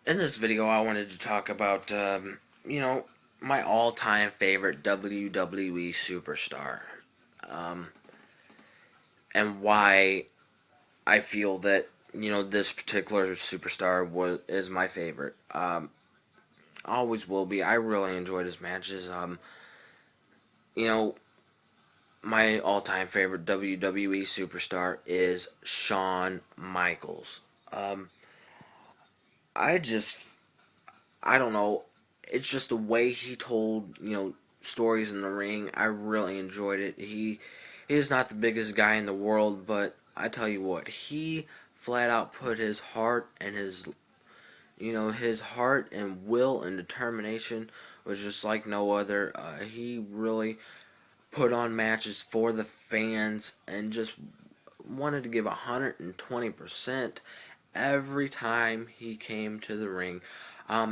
In this video, I wanted to talk about, my all-time favorite WWE superstar, um, and why I feel that this particular superstar is my favorite. Always will be. I really enjoyed his matches. You know, my all-time favorite WWE superstar is Shawn Michaels. Um, I just I don't know. It's just the way he told, stories in the ring. I really enjoyed it. He is not the biggest guy in the world, but I tell you what, he flat out put his heart and his heart and will and determination was just like no other. He really put on matches for the fans and just wanted to give 120% every time he came to the ring.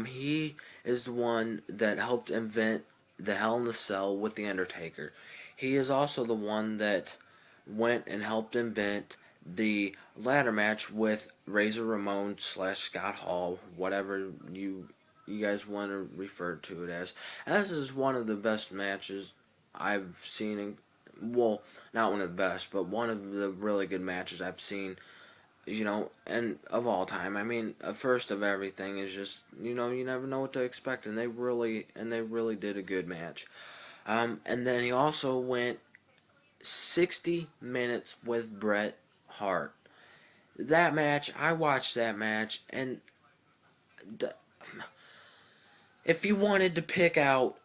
He is the one that helped invent the Hell in a Cell with The Undertaker. He is also the one that went and helped invent the ladder match with Razor Ramon slash Scott Hall, whatever you guys want to refer to it as. This is one of the best matches I've seen well, not one of the best, but one of the really good matches I've seen, and of all time. I mean, first of everything is just, you never know what to expect, and they really did a good match. And then he also went 60 minutes with Bret Hart. That match, I watched that match, and the, if you wanted to pick out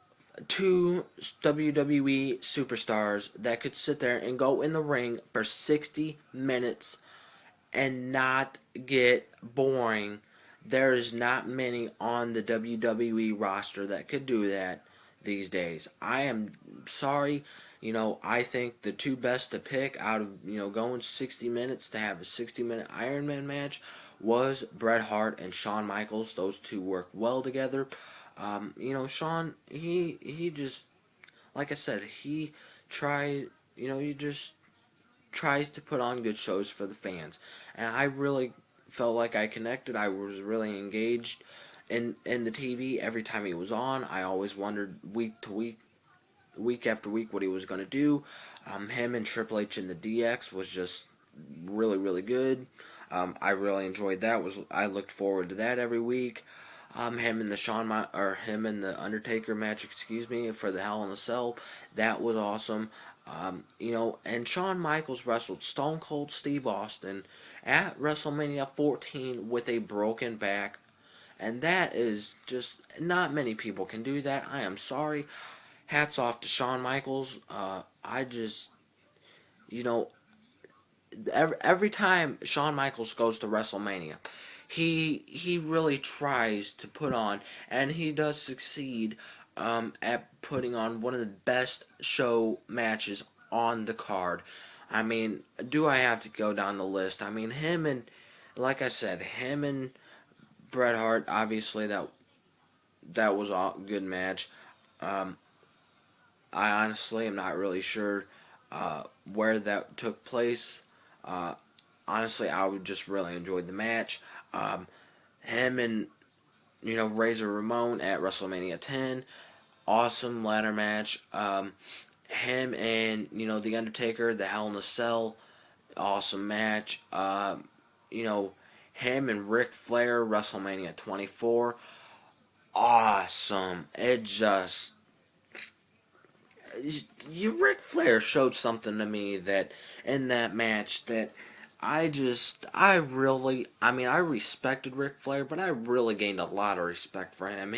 two WWE superstars that could sit there and go in the ring for 60 minutes and not get boring, there is not many on the WWE roster that could do that these days. I am sorry, I think the two best to pick out of, going 60 minutes to have a 60-minute Iron Man match was Bret Hart and Shawn Michaels. Those two work well together. Shawn, he just, like I said, he tried, he just tries to put on good shows for the fans. And I really felt like I connected. I was really engaged in the TV every time he was on. I always wondered week to week after week what he was going to do. Him and Triple H in the DX was just really good. I really enjoyed that. I looked forward to that every week. Him and the Undertaker match, excuse me, for the Hell in a Cell, that was awesome. And Shawn Michaels wrestled Stone Cold Steve Austin at WrestleMania 14 with a broken back, and that is just not many people can do that. I am sorry. Hats off to Shawn Michaels. I just, you know, every time Shawn Michaels goes to WrestleMania, he really tries to put on, and he does succeed at putting on one of the best show matches on the card. I mean, do I have to go down the list? I mean, like I said, him and Bret Hart. Obviously, that was a good match. Um, I honestly am not really sure where that took place. Uh, Honestly, I would just really enjoyed the match. Um, Him and Razor Ramon at WrestleMania 10, awesome ladder match. Him and the Undertaker, the Hell in a Cell, awesome match. You know him and Ric Flair, WrestleMania 24, awesome. Ric Flair showed something to me that in that match that I respected Ric Flair, but I really gained a lot of respect for him.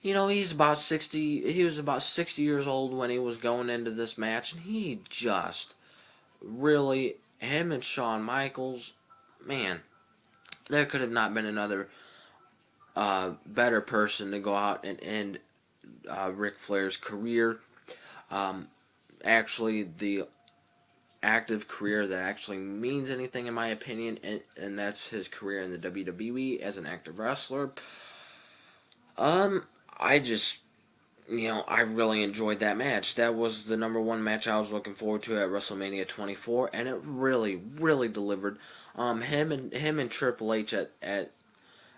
He's about 60, he was about 60 years old when he was going into this match, and he just really, him and Shawn Michaels, man, there could have not been another better person to go out and end Ric Flair's career. Um, Actually, the active career that actually means anything in my opinion, and that's his career in the WWE as an active wrestler. Um, I just, I really enjoyed that match. That was the number one match I was looking forward to at WrestleMania 24, and it really delivered. Him and Triple H at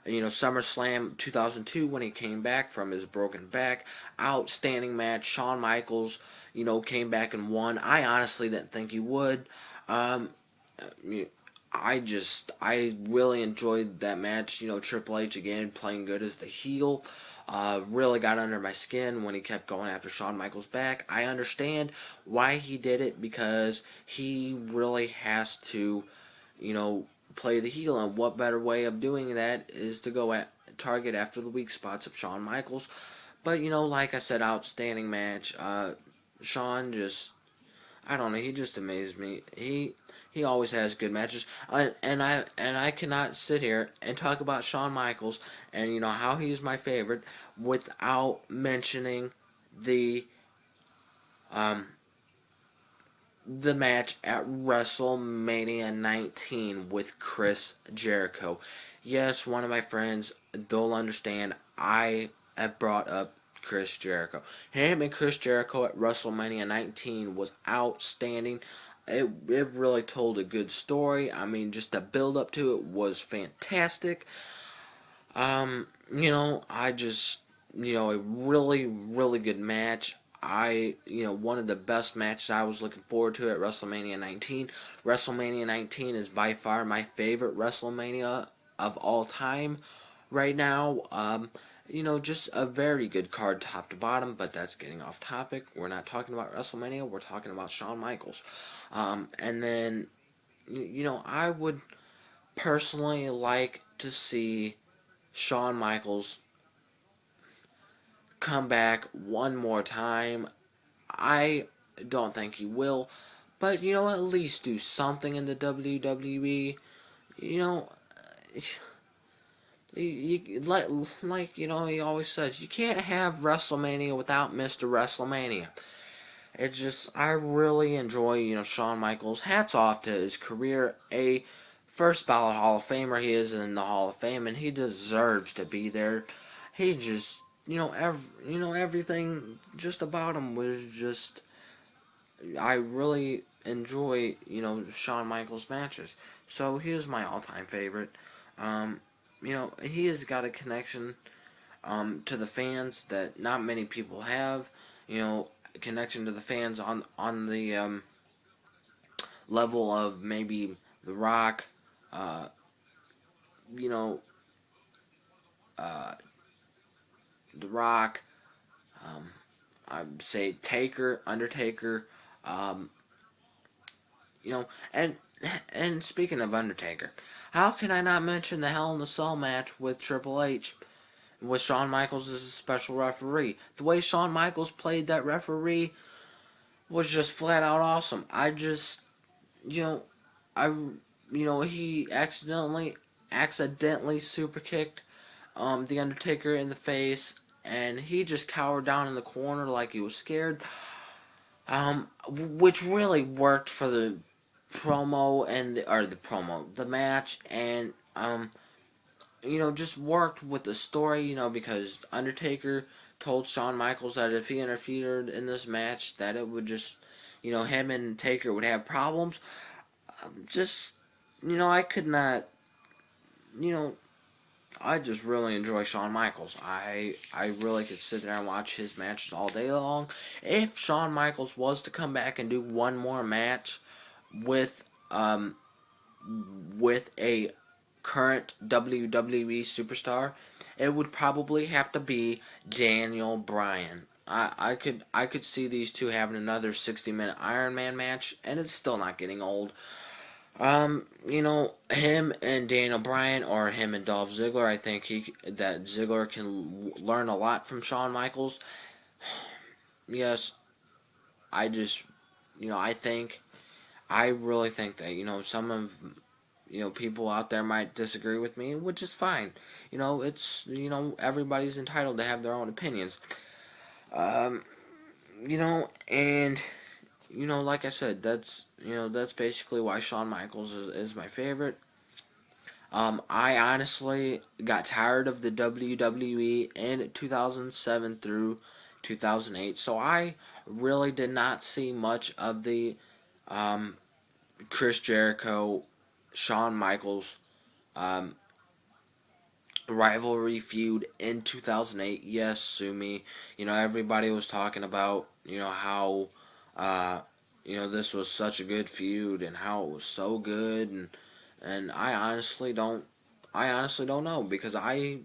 SummerSlam 2002 when he came back from his broken back. Outstanding match. Shawn Michaels, came back and won. I honestly didn't think he would. Um, I really enjoyed that match. Triple H again playing good as the heel. Really got under my skin when he kept going after Shawn Michaels' back. I understand why he did it, because he really has to, play the heel, and what better way of doing that is to go at target after the weak spots of Shawn Michaels. But like I said, outstanding match. Shawn just, I don't know, he just amazed me. He always has good matches, and I cannot sit here and talk about Shawn Michaels and how he's my favorite without mentioning the um the match at WrestleMania 19 with Chris Jericho. Yes, one of my friends, they'll understand, I have brought up Chris Jericho. Him and Chris Jericho at WrestleMania 19 was outstanding. It really told a good story. I mean, just the build up to it was fantastic. I just, a really, really good match. One of the best matches I was looking forward to at WrestleMania 19. WrestleMania 19 is by far my favorite WrestleMania of all time right now. Just a very good card top to bottom, but that's getting off topic. We're not talking about WrestleMania, we're talking about Shawn Michaels. And then, I would personally like to see Shawn Michaels come back one more time. I don't think he will, but at least do something in the WWE. You know, he always says, you can't have WrestleMania without Mr. WrestleMania. It's just, I really enjoy, Shawn Michaels. Hats off to his career. A first ballot Hall of Famer, he is in the Hall of Fame, and he deserves to be there. He just, everything just about him was just, I really enjoy, Shawn Michaels matches. So he is my all-time favorite. He has got a connection to the fans that not many people have. Connection to the fans on the level of maybe The Rock, uh, you know, uh, The Rock. Um, I'd say Taker, Undertaker. Um, you know, and and speaking of Undertaker, how can I not mention the Hell in a Cell match with Triple H, with Shawn Michaels as a special referee? The way Shawn Michaels played that referee was just flat out awesome. I just, you know, I, he accidentally super kicked the Undertaker in the face, and he just cowered down in the corner like he was scared. Which really worked for the promo the match, and just worked with the story, because Undertaker told Shawn Michaels that if he interfered in this match, that it would just, him and Taker would have problems. Just, I could not, you know, I just really enjoy Shawn Michaels. I really could sit there and watch his matches all day long. If Shawn Michaels was to come back and do one more match with with a current WWE superstar, it would probably have to be Daniel Bryan. I could see these two having another 60-minute Iron Man match, and it's still not getting old. Him and Daniel Bryan, or him and Dolph Ziggler, I think that Ziggler can learn a lot from Shawn Michaels. Yes, I just, I really think that, some of, people out there might disagree with me, which is fine. It's, everybody's entitled to have their own opinions. Um, and like I said, that's basically why Shawn Michaels is my favorite. I honestly got tired of the WWE in 2007 through 2008, so I really did not see much of the um, Chris Jericho, Shawn Michaels, um, rivalry feud in 2008. Yes, sue me. Everybody was talking about, how, uh, this was such a good feud and how it was so good, and I honestly don't know, because I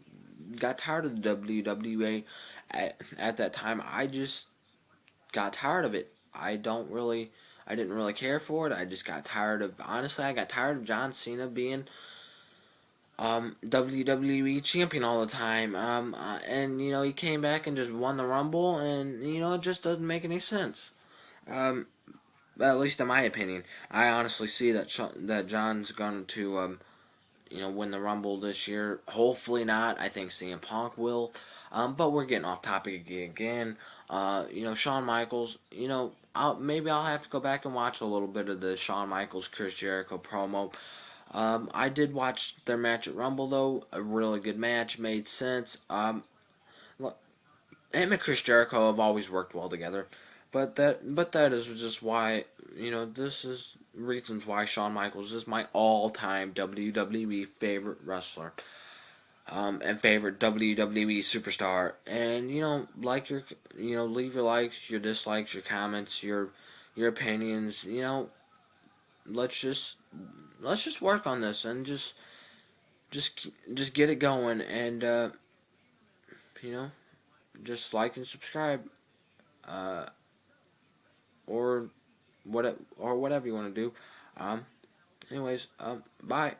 got tired of the WWE at that time. I just got tired of it. I didn't really care for it. I just got tired of, honestly, I got tired of John Cena being WWE champion all the time. And he came back and just won the Rumble, and it just doesn't make any sense. Um, at least in my opinion, I honestly see that John's going to win the Rumble this year. Hopefully not. I think CM Punk will. But we're getting off topic again. Shawn Michaels. Maybe I'll have to go back and watch a little bit of the Shawn Michaels Chris Jericho promo. I did watch their match at Rumble though. A really good match, made sense. Him and Chris Jericho have always worked well together, but that is just why, this is reasons why Shawn Michaels is my all-time WWE favorite wrestler, and favorite WWE superstar. And leave your likes, your dislikes, your comments, your opinions. Let's just let's just work on this and just get it going, and you know just like and subscribe, uh, or whatever you want to do. Anyways, bye.